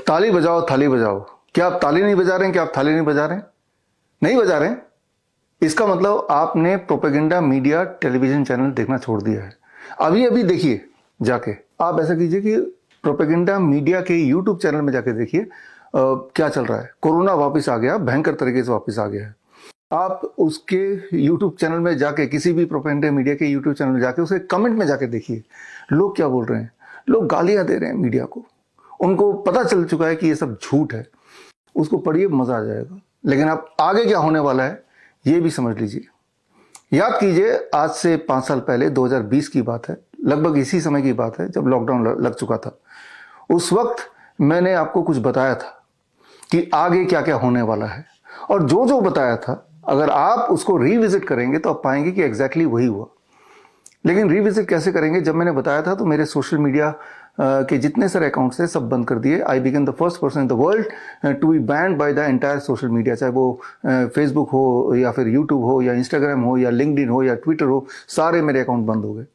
ताली बजाओ थाली बजाओ। क्या आप ताली नहीं बजा रहे हैं? क्या आप थाली नहीं बजा रहे हैं? नहीं बजा रहे हैं? इसका मतलब आपने प्रोपेगेंडा मीडिया टेलीविजन चैनल देखना छोड़ दिया है। अभी अभी देखिए जाके, आप ऐसा कीजिए कि प्रोपेगेंडा मीडिया के यूट्यूब चैनल में जाके देखिए क्या चल रहा है। कोरोना वापस आ गया, भयंकर तरीके से वापस आ गया है। आप उसके यूट्यूब चैनल में जाके, किसी भी प्रोपेगेंडा मीडिया के यूट्यूब चैनल में जाके उसके कमेंट में जाके देखिए लोग क्या बोल रहे हैं। लोग गालियां दे रहे हैं मीडिया को। उनको पता चल चुका है कि ये सब झूठ है। उसको पढ़िए, मजा आ जाएगा। लेकिन अब आगे क्या होने वाला है ये भी समझ लीजिए। याद कीजिए, आज से 5 साल पहले 2020 की बात है, लगभग इसी समय की बात है जब लॉकडाउन लग चुका था। उस वक्त मैंने आपको कुछ बताया था कि आगे क्या क्या होने वाला है, और जो जो बताया था अगर आप उसको रिविजिट करेंगे तो आप पाएंगे कि एग्जैक्टली वही हुआ। लेकिन रिविजिट कैसे करेंगे? जब मैंने बताया था तो मेरे सोशल मीडिया के जितने सारे अकाउंट्स थे सब बंद कर दिए। I became the first person in the world to be banned by the entire social media, चाहे वो फेसबुक हो या फिर यूट्यूब हो या इंस्टाग्राम हो या लिंक्डइन हो या ट्विटर हो, सारे मेरे अकाउंट बंद हो गए।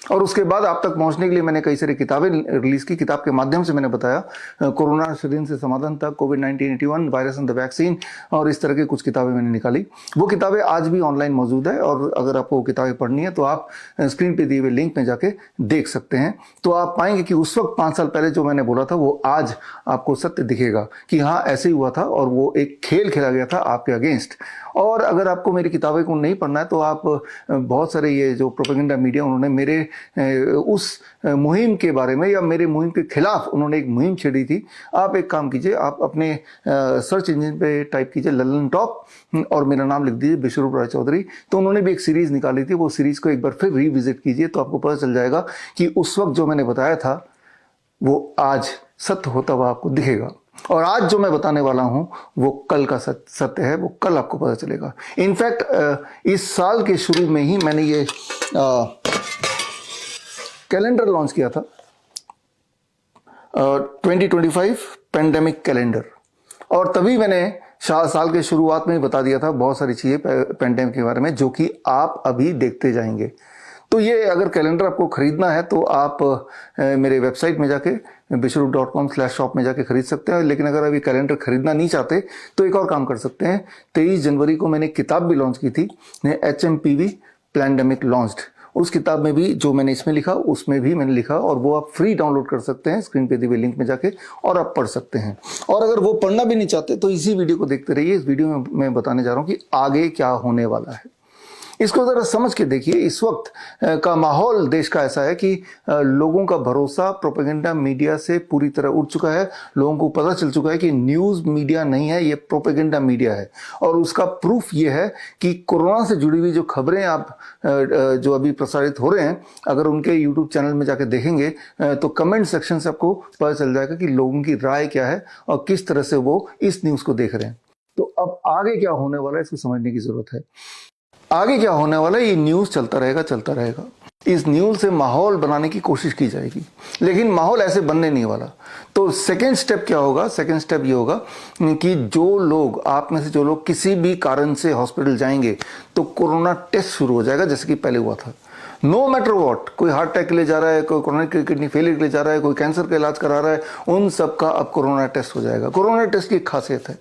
और उसके बाद आप तक पहुंचने के लिए मैंने कई सारी किताबें रिलीज की। किताब के माध्यम से मैंने बताया कोरोना शरीर से समाधान तक, कोविड-19 वायरस एंड द वैक्सीन, और इस तरह की कुछ किताबें मैंने निकाली। वो किताबें आज भी ऑनलाइन मौजूद है, और अगर आपको किताबें पढ़नी है तो आप स्क्रीन पे दिए हुए लिंक में जाके देख सकते हैं। तो आप पाएंगे कि उस वक्त 5 साल पहले जो मैंने बोला था वो आज आपको सत्य दिखेगा कि हाँ ऐसे ही हुआ था, और वो एक खेल खेला गया था आपके अगेंस्ट। और अगर आपको मेरी किताबें को नहीं पढ़ना है तो आप बहुत सारे ये जो प्रोपेगेंडा मीडिया उन्होंने मेरे उस मुहिम के बारे में या मेरे मुहिम के खिलाफ उन्होंने एक मुहिम छेड़ी थी। आप एक काम कीजिए, आप अपने सर्च इंजन पे टाइप कीजिए लल्लन टॉप और मेरा नाम लिख दीजिए विश्वरूप राय चौधरी। तो उन्होंने भी एक सीरीज निकाली थी, वो सीरीज को एक बार फिर रिविजिट कीजिए तो आपको पता चल जाएगा कि उस वक्त जो मैंने बताया था वो आज सत्य होता हुआ आपको दिखेगा। और आज जो मैं बताने वाला हूं वो कल का सत्य है, वो कल आपको पता चलेगा। इनफैक्ट इस साल के शुरू में ही मैंने ये कैलेंडर लॉन्च किया था, 2025 पेंडेमिक कैलेंडर। और तभी मैंने साल के शुरुआत में ही बता दिया था बहुत सारी चीजें पेंडेमिक के बारे में जो कि आप अभी देखते जाएंगे। तो ये अगर कैलेंडर आपको खरीदना है तो आप मेरे वेबसाइट में जाके bishrup.com/shop में जाके खरीद सकते हैं। लेकिन अगर अभी कैलेंडर खरीदना नहीं चाहते तो एक और काम कर सकते हैं। 23 जनवरी को मैंने किताब भी लॉन्च की थी, HMPV प्लैंडेमिक लॉन्च्ड। उस किताब में भी जो मैंने इसमें लिखा उसमें भी मैंने लिखा, और वो आप फ्री डाउनलोड कर सकते हैं स्क्रीन पे दिए हुए लिंक में जाके, और आप पढ़ सकते हैं। और अगर वो पढ़ना भी नहीं चाहते तो इसी वीडियो को देखते रहिए। इस वीडियो में मैं बताने जा रहा हूँ कि आगे क्या होने वाला है। इसको जरा समझ के देखिए। इस वक्त का माहौल देश का ऐसा है कि लोगों का भरोसा प्रोपेगेंडा मीडिया से पूरी तरह उठ चुका है। लोगों को पता चल चुका है कि न्यूज़ मीडिया नहीं है, ये प्रोपेगेंडा मीडिया है। और उसका प्रूफ ये है कि कोरोना से जुड़ी हुई जो खबरें आप जो अभी प्रसारित हो रहे हैं, अगर उनके यूट्यूब चैनल में जाकर देखेंगे तो कमेंट सेक्शन से आपको पता चल जाएगा कि लोगों की राय क्या है और किस तरह से वो इस न्यूज़ को देख रहे हैं। तो अब आगे क्या होने वाला है इसको समझने की जरूरत है। आगे क्या होने वाला है, ये न्यूज़ चलता रहेगा। इस न्यूज़ से माहौल बनाने की कोशिश की जाएगी, लेकिन माहौल ऐसे बनने नहीं वाला। तो सेकेंड स्टेप क्या होगा? सेकेंड स्टेप ये होगा कि जो लोग, आप में से जो लोग किसी भी कारण से हॉस्पिटल जाएंगे तो कोरोना टेस्ट शुरू हो जाएगा जैसे कि पहले हुआ था। नो मैटर वॉट, कोई हार्ट अटैक के लिए जा रहा है, कोई कोरोना किडनी फेलियर के लिए जा रहा है, कोई कैंसर का इलाज करा रहा है, उन सब का अब कोरोना टेस्ट हो जाएगा। कोरोना टेस्ट की खासियत है।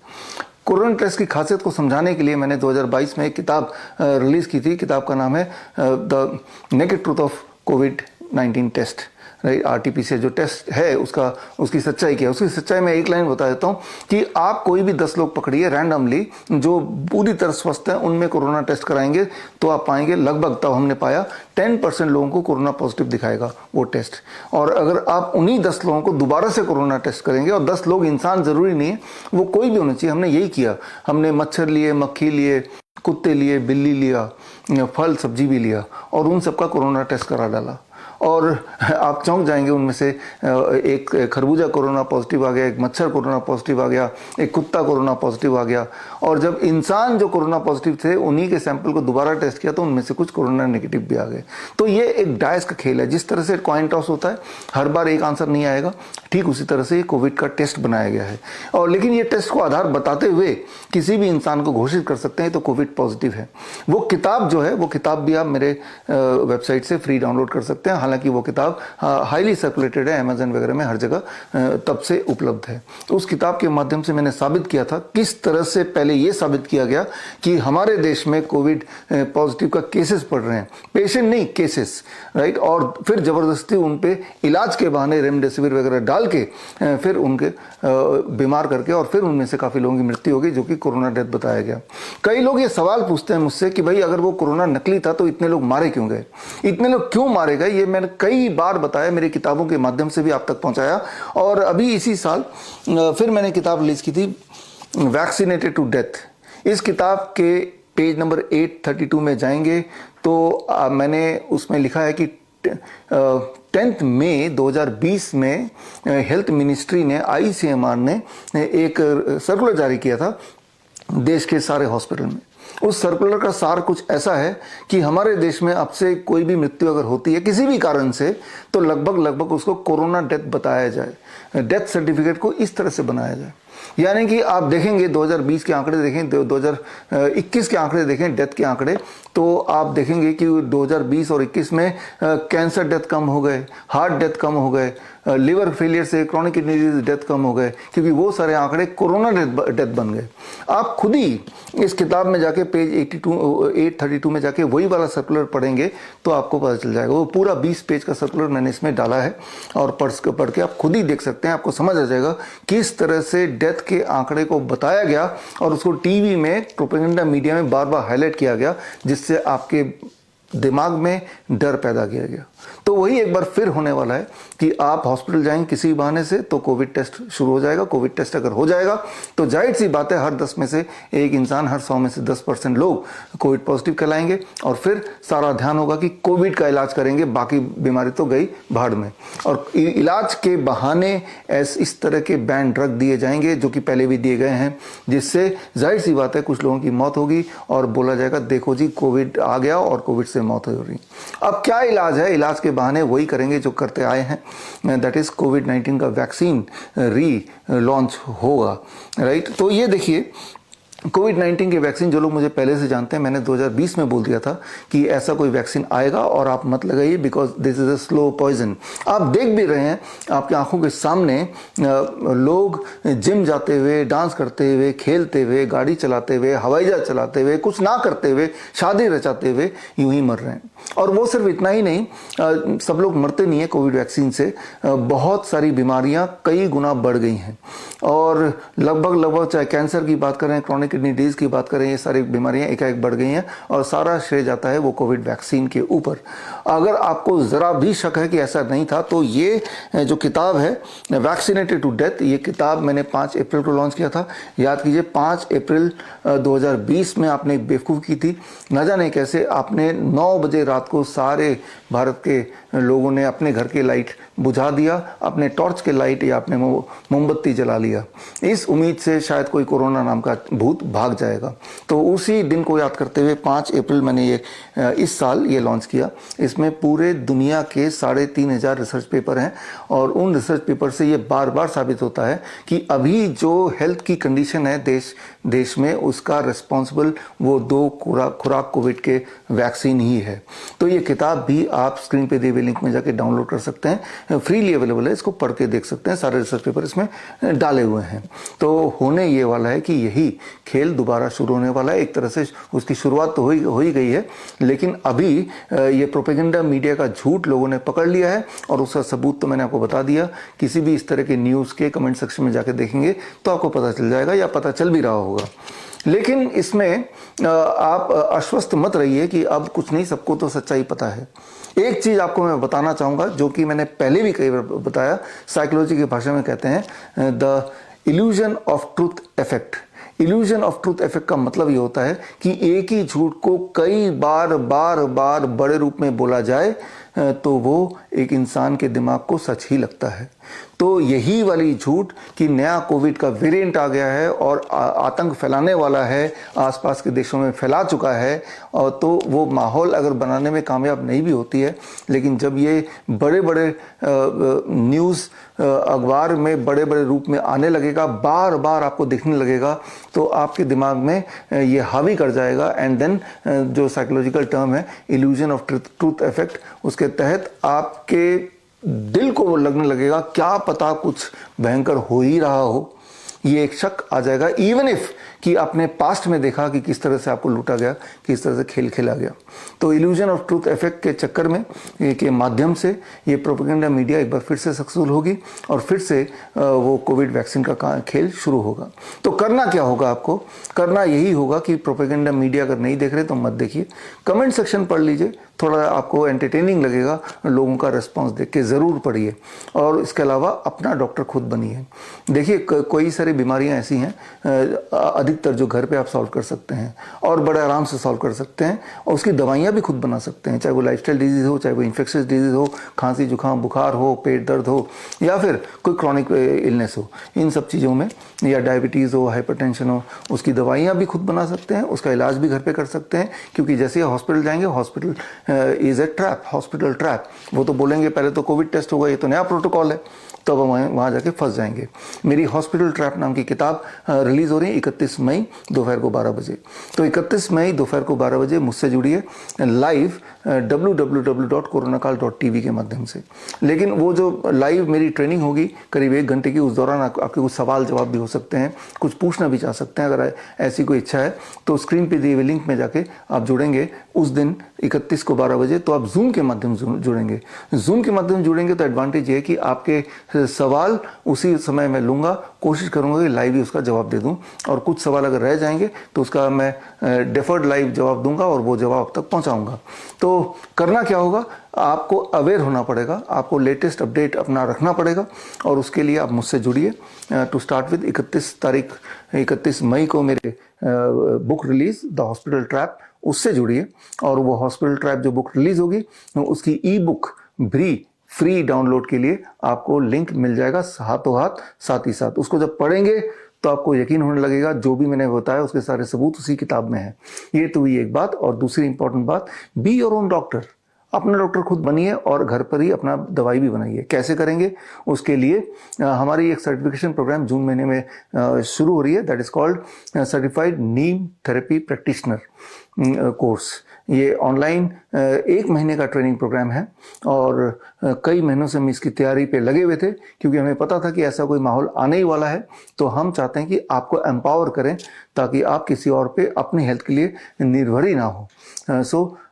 कोरोना टेस्ट की खासियत को समझाने के लिए मैंने 2022 में एक किताब रिलीज की थी। किताब का नाम है द नेकेड ट्रूथ ऑफ कोविड-19 टेस्ट, राइट। RT-PCR जो टेस्ट है उसकी सच्चाई क्या है। उसकी सच्चाई में एक लाइन बता देता हूँ कि आप कोई भी 10 लोग पकड़िए रैंडमली जो पूरी तरह स्वस्थ हैं, उनमें कोरोना टेस्ट कराएंगे तो आप पाएंगे लगभग, तब हमने पाया 10% लोगों को कोरोना पॉजिटिव दिखाएगा वो टेस्ट। और अगर आप उन्हीं 10 लोगों को दोबारा से कोरोना टेस्ट करेंगे, और 10 लोग इंसान जरूरी नहीं है, वो कोई भी होना चाहिए। हमने यही किया, हमने मच्छर लिए, मक्खी लिए, कुत्ते लिए, बिल्ली लिया, फल सब्जी भी लिया, और उन सबका कोरोना टेस्ट करा डाला। और आप चौंक जाएंगे, उनमें से एक खरबूजा कोरोना पॉजिटिव आ गया, एक मच्छर कोरोना पॉजिटिव आ गया, एक कुत्ता कोरोना पॉजिटिव आ गया। और जब इंसान जो कोरोना पॉजिटिव थे उन्हीं के सैंपल को दोबारा टेस्ट किया तो उनमें से कुछ कोरोना नेगेटिव भी आ गए। तो ये एक डाइस का खेल है। जिस तरह से कॉइन टॉस होता है, हर बार एक आंसर नहीं आएगा, ठीक उसी तरह से कोविड का टेस्ट बनाया गया है। और लेकिन ये टेस्ट को आधार बताते हुए किसी भी इंसान को घोषित कर सकते हैं तो कोविड पॉजिटिव है। वो किताब जो है, वो किताब भी आप मेरे वेबसाइट से फ्री डाउनलोड कर सकते हैं। हालांकि वो किताब हाईली सर्कुलेटेड है, अमेजन वगैरह में हर जगह तब से उपलब्ध है। तो उस किताब के माध्यम से मैंने साबित किया था किस तरह से पहले ये साबित किया गया कि हमारे देश में कोविड पॉजिटिव का केसेस बढ़ रहे हैं, पेशेंट नहीं केसेस, राइट। और फिर जबरदस्ती उन पे इलाज के बहाने रेमडेसिविर वगैरह डाल के फिर उनके बीमार करके और फिर उनमें से काफ़ी लोगों की मृत्यु हो गई, जो कि कोरोना डेथ बताया गया। कई लोग ये सवाल पूछते हैं मुझसे कि भाई अगर वो कोरोना नकली था तो इतने लोग मारे क्यों गए, इतने लोग क्यों मारे गए। ये मैंने कई बार बताया, मेरी किताबों के माध्यम से भी आप तक पहुंचाया। और अभी इसी साल फिर मैंने किताब रिलीज की थी, वैक्सीनेटेड टू डेथ। इस किताब के पेज नंबर 832 में जाएंगे तो मैंने उसमें लिखा है कि 10 मई 2020 में हेल्थ मिनिस्ट्री ने, ICMR ने एक सर्कुलर जारी किया था देश के सारे हॉस्पिटल में। उस सर्कुलर का सार कुछ ऐसा है कि हमारे देश में अब से कोई भी मृत्यु अगर होती है किसी भी कारण से तो लगभग उसको कोरोना डेथ बताया जाए, डेथ सर्टिफिकेट को इस तरह से बनाया जाए। यानी कि आप देखेंगे 2020 के आंकड़े देखें, 2021 के आंकड़े देखें, डेथ के आंकड़े, तो आप देखेंगे कि 2020 और 21 में कैंसर डेथ कम हो गए, हार्ट डेथ कम हो गए, लिवर फेलियर से क्रॉनिक किडनी डिजीज डेथ कम हो गए, क्योंकि वो सारे आंकड़े कोरोना डेथ बन गए। आप खुद ही इस किताब में जाके पेज 832 में जाके वही वाला सर्कुलर पढ़ेंगे तो आपको पता चल जाएगा। वो पूरा 20 पेज का सर्कुलर मैंने इसमें डाला है और पढ़ के आप खुद ही देख सकते हैं, आपको समझ आ जाएगा किस तरह से डेथ के आंकड़े को बताया गया और उसको टीवी में, प्रोपेगेंडा मीडिया में बार बार हाईलाइट किया गया, जिससे आपके दिमाग में डर पैदा किया गया। तो वही एक बार फिर होने वाला है कि आप हॉस्पिटल जाएंगे किसी बहाने से तो कोविड टेस्ट शुरू हो जाएगा। कोविड टेस्ट अगर हो जाएगा तो जाहिर सी बात है हर 10 में से एक इंसान, हर 100 में से 10% लोग कोविड पॉजिटिव कहलाएंगे और फिर सारा ध्यान होगा कि कोविड का इलाज करेंगे, बाकी बीमारी तो गई भाड़ में। और इलाज के बहाने इस तरह के बैन ड्रग दिए जाएंगे जो कि पहले भी दिए गए हैं, जिससे जाहिर सी बात है कुछ लोगों की मौत होगी और बोला जाएगा देखो जी कोविड आ गया और कोविड से मौत हो रही। अब क्या इलाज है? इलाज के बहाने वही करेंगे जो करते आए हैं, दैट इज कोविड-19 का वैक्सीन लॉन्च होगा, राइट। तो ये देखिए कोविड-19 के वैक्सीन, जो लोग मुझे पहले से जानते हैं, मैंने 2020 में बोल दिया था कि ऐसा कोई वैक्सीन आएगा और आप मत लगाइए because this is a slow poison. आप देख भी रहे हैं आपकी आंखों के सामने लोग जिम जाते हुए, डांस करते हुए, खेलते हुए, गाड़ी चलाते हुए, हवाई जहाज चलाते हुए, कुछ ना करते हुए, शादी रचाते हुए यूं ही मर रहे हैं। और वो सिर्फ इतना ही नहीं, सब लोग मरते नहीं है कोविड वैक्सीन से, बहुत सारी बीमारियां कई गुना बढ़ गई हैं और लगभग चाहे कैंसर की बात करें, क्रॉनिक किडनी डिजीज की बात करें, ये सारी बीमारियां एकाएक बढ़ गई हैं और सारा श्रेय जाता है वो कोविड वैक्सीन के ऊपर। अगर आपको ज़रा भी शक है कि ऐसा नहीं था तो ये जो किताब है वैक्सीनेटेड टू डेथ, ये किताब मैंने 5 अप्रैल को लॉन्च किया था। याद कीजिए 5 अप्रैल 2020 में आपने एक बेवकूफ़ की थी, न जाने कैसे आपने 9 बजे रात को सारे भारत के लोगों ने अपने घर की लाइट बुझा दिया, अपने टॉर्च के लाइट या अपने मोमबत्ती जला लिया, इस उम्मीद से शायद कोई कोरोना नाम का भूत भाग जाएगा। तो उसी दिन को याद करते हुए 5 अप्रैल मैंने ये इस साल ये लॉन्च किया। इसमें पूरे दुनिया के 3500 रिसर्च पेपर हैं और उन रिसर्च पेपर से ये बार बार साबित होता है कि अभी जो हेल्थ की कंडीशन है देश में, उसका रिस्पॉन्सिबल वो 2 खुराक कोविड के वैक्सीन ही है। तो ये किताब भी आप स्क्रीन पे दिए हुए लिंक में जाके डाउनलोड कर सकते हैं, फ्रीली अवेलेबल है, इसको पढ़ के देख सकते हैं, सारे रिसर्च पेपर इसमें डाले हुए हैं। तो होने ये वाला है कि यही खेल दोबारा शुरू होने वाला है। एक तरह से उसकी शुरुआत तो हो ही गई है, लेकिन अभी ये प्रोपेगेंडा मीडिया का झूठ लोगों ने पकड़ लिया है और उसका सबूत तो मैंने आपको बता दिया। किसी भी इस तरह के न्यूज़ के कमेंट सेक्शन में जाके देखेंगे तो आपको पता चल जाएगा या पता चल भी रहा होगा। लेकिन इसमें आप आश्वस्त मत रहिए कि अब कुछ नहीं, सबको तो सच्चाई पता है। एक चीज़ आपको मैं बताना चाहूँगा जो कि मैंने पहले भी कई बार बताया, साइकोलॉजी की भाषा में कहते हैं the illusion of truth effect. Illusion of truth effect का मतलब ये होता है कि एक ही झूठ को कई बार बड़े रूप में बोला जाए तो वो एक इंसान के दिमाग को सच ही लगता है। तो यही वाली झूठ कि नया कोविड का वेरिएंट आ गया है और आतंक फैलाने वाला है, आसपास के देशों में फैला चुका है, और तो वो माहौल अगर बनाने में कामयाब नहीं भी होती है, लेकिन जब ये बड़े बड़े न्यूज़ अखबार में बड़े बड़े रूप में आने लगेगा, बार बार आपको दिखने लगेगा, तो आपके दिमाग में ये हावी कर जाएगा। एंड देन जो साइकोलॉजिकल टर्म है इल्यूजन ऑफ ट्रूथ इफेक्ट, उसके उसके तहत आपके दिल को वो लगने लगेगा क्या पता कुछ भयंकर हो ही रहा हो, ये एक शक आ जाएगा। इवन इफ कि आपने पास्ट में देखा कि किस तरह से आपको लूटा गया, किस तरह से खेल खेला गया। तो इल्यूजन ऑफ ट्रूथ इफेक्ट के चक्कर में के माध्यम से ये प्रोपेगेंडा मीडिया एक बार फिर से सक्सेसफुल होगी और फिर से वो कोविड वैक्सीन का खेल शुरू होगा। तो करना क्या होगा आपको? करना यही होगा कि प्रोपेगेंडा मीडिया अगर नहीं देख रहे तो मत देखिए, कमेंट सेक्शन पढ़ लीजिए, थोड़ा आपको एंटरटेनिंग लगेगा, लोगों का रिस्पॉन्स देख के ज़रूर पढ़िए। और इसके अलावा अपना डॉक्टर खुद बनिए। देखिए कोई सारी बीमारियां ऐसी हैं अधिकतर जो घर पे आप सॉल्व कर सकते हैं और बड़े आराम से सॉल्व कर सकते हैं, और उसकी दवाइयां भी खुद बना सकते हैं, चाहे वो लाइफस्टाइल डिजीज़ हो, चाहे वो इन्फेक्शियस डिजीज़ हो, खांसी जुकाम बुखार हो, पेट दर्द हो, या फिर कोई क्रॉनिक इलनेस हो, इन सब चीज़ों में, या डायबिटीज़ हो, हाइपरटेंशन हो, उसकी दवाइयाँ भी खुद बना सकते हैं, उसका इलाज भी घर पे कर सकते हैं। क्योंकि जैसे ही हॉस्पिटल जाएंगे, hospital is a trap, hospital trap. वो तो बोलेंगे पहले तो कोविड टेस्ट होगा, ये तो नया प्रोटोकॉल है, तो अब वहाँ जाके फंस जाएंगे। मेरी हॉस्पिटल ट्रैप नाम की किताब रिलीज़ हो रही है 31 मई दोपहर को 12 बजे। तो 31 मई दोपहर को 12 बजे मुझसे जुड़िए लाइव www.coronakal.tv के माध्यम से। लेकिन वो जो लाइव मेरी ट्रेनिंग होगी करीब 1 घंटे की, उस दौरान आपके कुछ सवाल जवाब भी हो सकते हैं, कुछ पूछना भी चाह सकते हैं। अगर ऐसी कोई इच्छा है तो स्क्रीन पे दिए हुए लिंक में जाके आप जुड़ेंगे उस दिन 31 को 12 बजे। तो आप जूम के माध्यम से जुड़ेंगे। जूम के माध्यम से जुड़ेंगे तो एडवांटेज ये है कि आपके सवाल उसी समय मैं लूँगा, कोशिश करूँगा कि लाइव ही उसका जवाब दे दूँ, और कुछ सवाल अगर रह जाएंगे तो उसका मैं डेफर्ड लाइव जवाब दूंगा और वो जवाब तक पहुँचाऊँगा। तो करना क्या होगा? आपको अवेयर होना पड़ेगा, आपको लेटेस्ट अपडेट अपना रखना पड़ेगा, और उसके लिए आप मुझसे जुड़िए। टू स्टार्ट विद 31 मई को मेरे book release the hospital trap, उससे जुड़िए। और वो हॉस्पिटल ट्रैप जो बुक रिलीज होगी उसकी ई बुक भी फ्री डाउनलोड के लिए आपको लिंक मिल जाएगा हाथों हाथ, साथ ही साथ उसको जब पढ़ेंगे तो आपको यकीन होने लगेगा जो भी मैंने बताया उसके सारे सबूत उसी किताब में है। ये तो हुई एक बात। और दूसरी इंपॉर्टेंट बात, बी योर ओन डॉक्टर, अपना डॉक्टर खुद बनिए और घर पर ही अपना दवाई भी बनाइए। कैसे करेंगे? उसके लिए हमारी एक सर्टिफिकेशन प्रोग्राम जून महीने में शुरू हो रही है, that is called certified Neem therapy practitioner course. ये ऑनलाइन 1 महीने का ट्रेनिंग प्रोग्राम है, और कई महीनों से हम इसकी तैयारी पे लगे हुए थे, क्योंकि हमें पता था कि ऐसा कोई माहौल आने ही वाला है। तो हम चाहते हैं कि आपको एम्पावर करें ताकि आप किसी और पे अपनी हेल्थ के लिए निर्भर ही ना हो।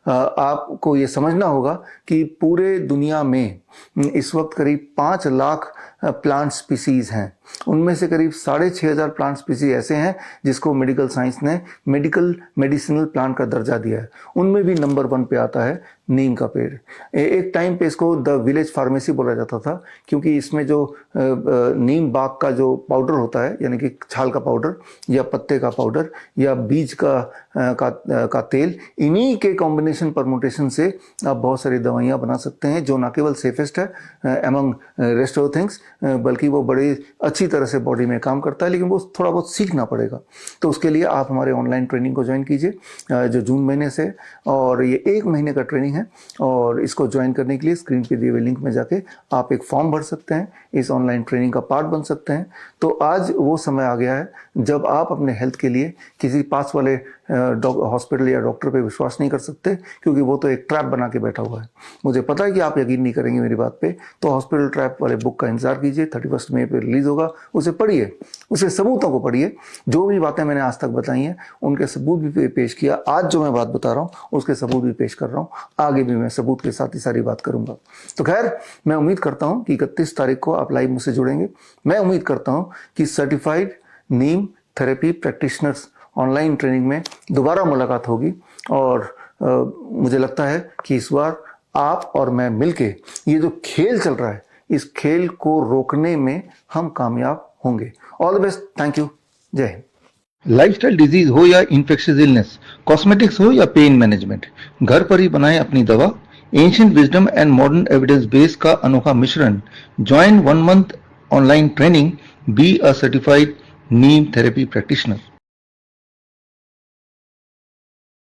आपको ये समझना होगा कि पूरे दुनिया में इस वक्त करीब 5 लाख प्लांट स्पीसीज हैं। उनमें से करीब 6,500 प्लांट स्पीसीज ऐसे हैं जिसको मेडिकल साइंस ने मेडिसिनल प्लांट का दर्जा दिया है। उनमें भी नंबर 1 पे आता है नीम का पेड़। एक टाइम पे इसको द विलेज फार्मेसी बोला जाता था, क्योंकि इसमें जो नीम बाग का जो पाउडर होता है, यानी कि छाल का पाउडर या पत्ते का पाउडर या बीज का तेल, इन्हीं के कॉम्बिनेशन परमुटेशन से आप बहुत सारी दवाइयाँ बना सकते हैं, जो ना केवल सेफेस्ट है एमंग रेस्ट ऑफ थिंग्स, बल्कि वो बड़ी अच्छी तरह से बॉडी में काम करता है। लेकिन वो थोड़ा बहुत सीखना पड़ेगा। तो उसके लिए आप हमारे ऑनलाइन ट्रेनिंग को ज्वाइन कीजिए जो जून महीने से, और ये 1 महीने का ट्रेनिंग है। और इसको ज्वाइन करने के लिए स्क्रीन पे दिए हुए लिंक में जाके आप एक फॉर्म भर सकते हैं, इस ऑनलाइन ट्रेनिंग का पार्ट बन सकते हैं। तो आज वो समय आ गया है जब आप अपने हेल्थ के लिए किसी पास वाले हॉस्पिटल या डॉक्टर पे विश्वास नहीं कर सकते, क्योंकि वो तो एक ट्रैप बना के बैठा हुआ है। मुझे पता है कि आप यकीन नहीं करेंगे मेरी बात पे। तो हॉस्पिटल ट्रैप वाले बुक का इंतजार कीजिए, 31 मई पे रिलीज होगा। उसे पढ़िए, उसे सबूतों को पढ़िए। जो भी बातें मैंने आज तक बताई हैं उनके सबूत भी पेश किया। आज जो मैं बात बता रहा हूँ उसके सबूत भी पेश कर रहा हूँ, आगे भी मैं सबूत के साथ ही सारी बात करूंगा। तो खैर, मैं उम्मीद करता हूँ कि 31 तारीख को आप लाइव मुझसे जुड़ेंगे। मैं उम्मीद करता हूँ कि सर्टिफाइड नीम थेरेपी प्रैक्टिशनर्स ऑनलाइन ट्रेनिंग में दोबारा मुलाकात होगी। और मुझे लगता है कि इस बार आप और मैं मिलके ये जो खेल चल रहा है, इस खेल को रोकने में हम कामयाब होंगे। All the best, thank you, जय हिंद। लाइफस्टाइल डिजीज हो या इन्फेक्शियस इलनेस, कॉस्मेटिक्स हो या पेन मैनेजमेंट, घर पर ही बनाएं अपनी दवा। Ancient wisdom and modern evidence base का अनोखा मिश्रण। Join 1 month online training, be a certified Neem therapy practitioner.